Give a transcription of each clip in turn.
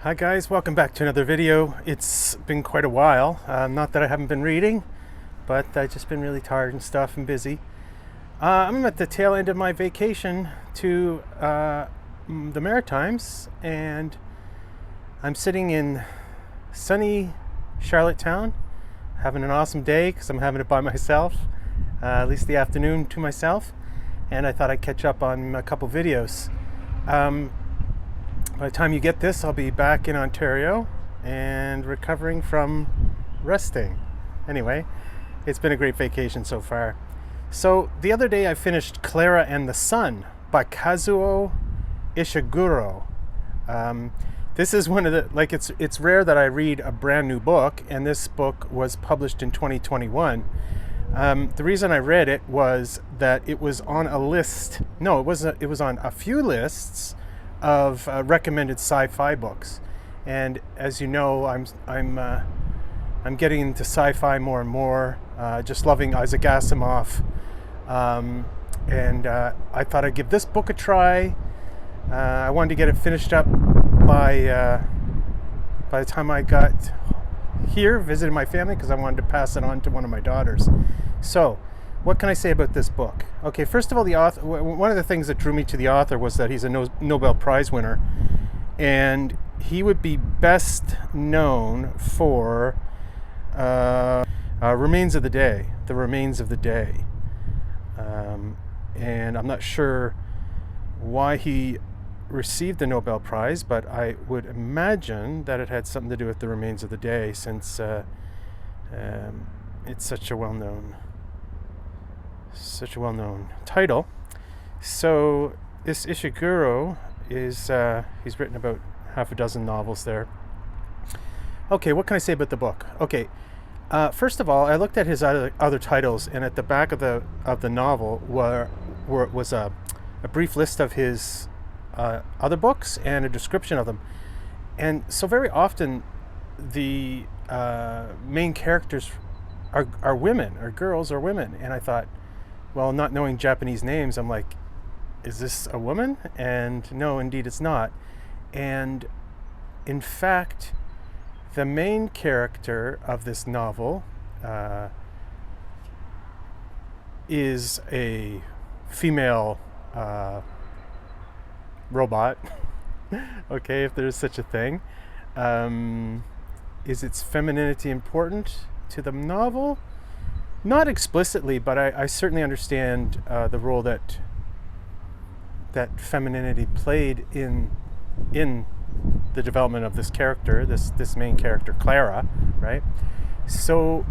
Hi guys, welcome back to another video. It's been quite a while. Not that I haven't been reading, but I've just been really tired and stuff and busy. I'm at the tail end of my vacation to the Maritimes, and I'm sitting in sunny Charlottetown, having an awesome day because I'm having it by myself, at least the afternoon to myself, and I thought I'd catch up on a couple videos. By the time you get this, I'll be back in Ontario and recovering from resting. Anyway, it's been a great vacation so far. So the other day I finished Klara and the Sun by Kazuo Ishiguro. This is one of the, it's rare that I read a brand new book, and this book was published in 2021. The reason I read it was that it was on a list. No, it was on a few lists of recommended sci-fi books, and as you know, I'm getting into sci-fi more and more. Just loving Isaac Asimov, and I thought I'd give this book a try. I wanted to get it finished up by the time I got here, visited my family, because I wanted to pass it on to one of my daughters. So, what can I say about this book? Okay, first of all, the author. One of the things that drew me to the author was that he's a Nobel Prize winner, and he would be best known for Remains of the Day, The Remains of the Day. And I'm not sure why he received the Nobel Prize, but I would imagine that it had something to do with The Remains of the Day, since it's such a well-known title. So this Ishiguro is he's written about half a dozen novels there. Okay, what can I say about the book? Okay, first of all, I looked at his other titles, and at the back of the novel was a brief list of his other books and a description of them. And so very often the main characters are women, or girls, or women, and I thought, well, not knowing Japanese names, I'm like, is this a woman? And no, indeed it's not. And in fact, the main character of this novel is a female robot. Okay, if there's such a thing. Is its femininity important to the novel? Not explicitly, but I certainly understand the role that femininity played in the development of this character, this main character, Klara, right? So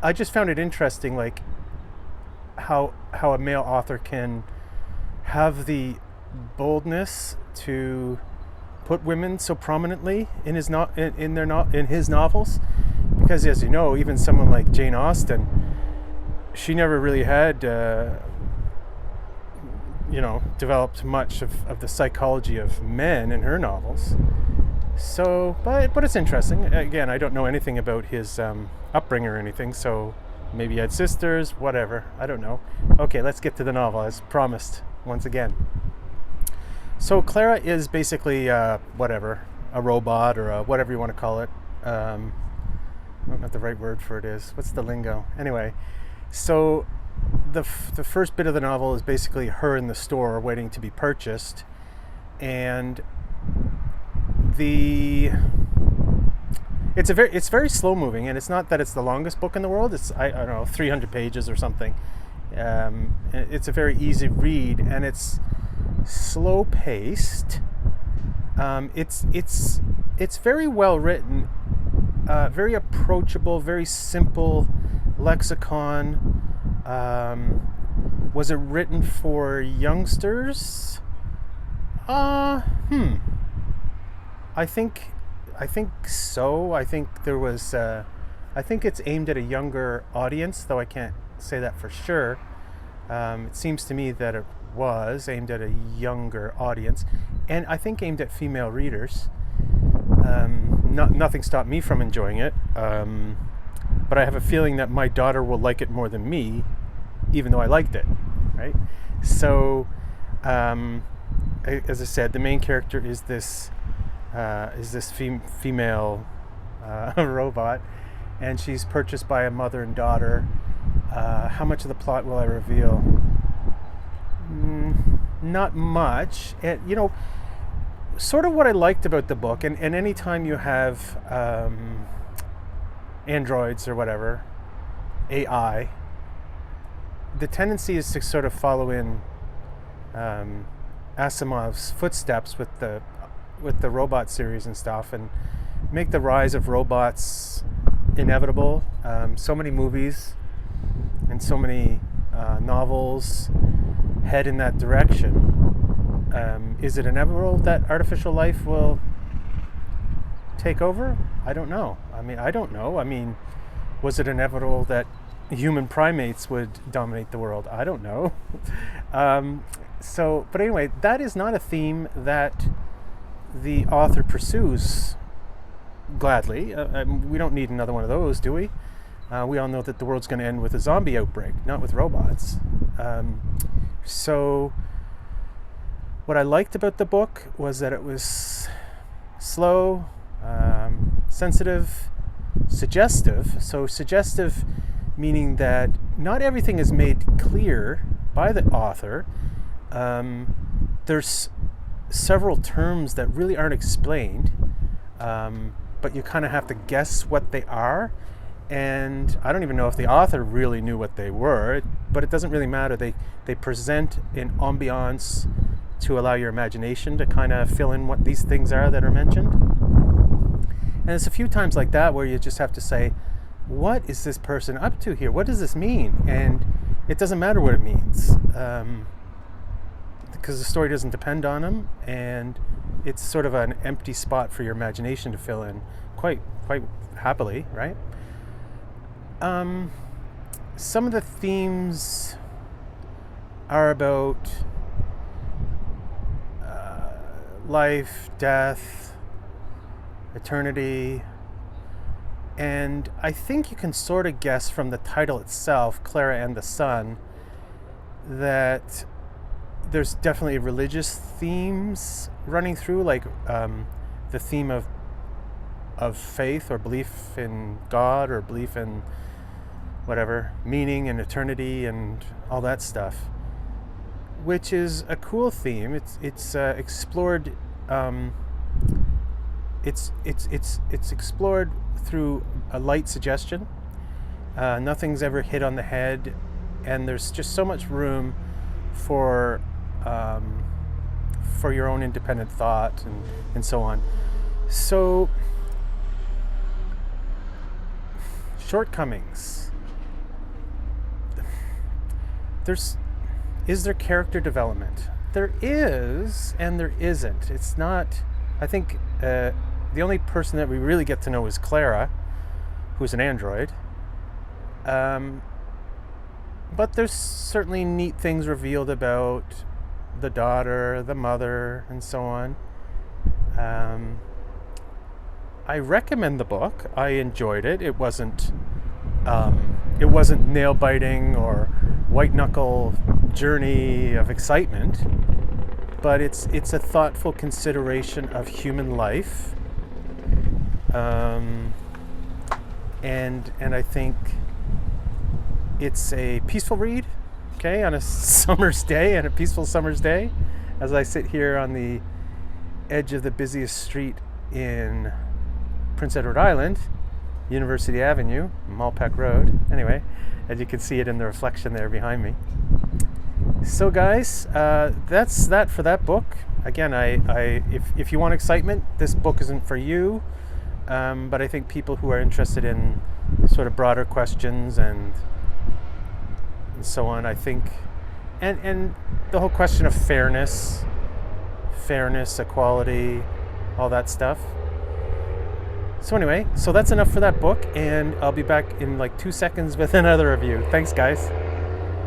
I just found it interesting, like how a male author can have the boldness to put women so prominently in his novels. Because, as you know, even someone like Jane Austen, she never really had, developed much of the psychology of men in her novels. So, but it's interesting. Again, I don't know anything about his upbringing or anything, so maybe he had sisters, whatever. I don't know. Okay, let's get to the novel, as promised, once again. So, Klara is basically, a robot, or whatever you want to call it. I don't know what the right word for it is. What's the lingo? Anyway, so the first bit of the novel is basically her in the store waiting to be purchased, and it's very slow moving, and it's not that it's the longest book in the world. It's I don't know, 300 pages or something. It's a very easy read, and it's slow paced. It's very well written. Very approachable, very simple lexicon. Was it written for youngsters? I think so. I think there was. I think it's aimed at a younger audience, though I can't say that for sure. It seems to me that it was aimed at a younger audience, and I think aimed at female readers. Nothing stopped me from enjoying it, but I have a feeling that my daughter will like it more than me, even though I liked it, right? So, as I said, the main character is this is this female robot, and she's purchased by a mother and daughter. How much of the plot will I reveal? Not much. Sort of what I liked about the book, and anytime you have androids or whatever, AI, the tendency is to sort of follow in Asimov's footsteps with the robot series and stuff, and make the rise of robots inevitable. So many movies and so many novels head in that direction. Is it inevitable that artificial life will take over? I don't know. I don't know. Was it inevitable that human primates would dominate the world? I don't know. But anyway, that is not a theme that the author pursues gladly. We don't need another one of those, do we? We all know that the world's going to end with a zombie outbreak, not with robots. So what I liked about the book was that it was slow, sensitive, suggestive. So suggestive meaning that not everything is made clear by the author. There's several terms that really aren't explained, but you kind of have to guess what they are. And I don't even know if the author really knew what they were, but it doesn't really matter. They present an ambiance to allow your imagination to kind of fill in what these things are that are mentioned. And there's a few times like that where you just have to say, what is this person up to here? What does this mean? And it doesn't matter what it means, because the story doesn't depend on them, and it's sort of an empty spot for your imagination to fill in quite happily, right? Some of the themes are about life, death, eternity, and I think you can sort of guess from the title itself, Klara and the Sun, that there's definitely religious themes running through, like the theme of faith or belief in God or belief in whatever, meaning and eternity and all that stuff, which is a cool theme. It's explored. It's explored through a light suggestion. Nothing's ever hit on the head, and there's just so much room for your own independent thought and so on. So, shortcomings. Is there character development? There is, and there isn't. It's not. I think the only person that we really get to know is Klara, who's an android. But there's certainly neat things revealed about the daughter, the mother, and so on. I recommend the book. I enjoyed it. It wasn't nail biting or white knuckle journey of excitement, but it's a thoughtful consideration of human life, and I think it's a peaceful read, okay, on a peaceful summer's day, as I sit here on the edge of the busiest street in Prince Edward Island, University Avenue, Malpeque Road. Anyway, as you can see it in the reflection there behind me. So guys, that's that for that book. Again, if you want excitement, this book isn't for you, but I think people who are interested in sort of broader questions and so on, I think, and the whole question of fairness, equality, all that stuff. So anyway, so that's enough for that book, and I'll be back in like 2 seconds with another review. Thanks, guys.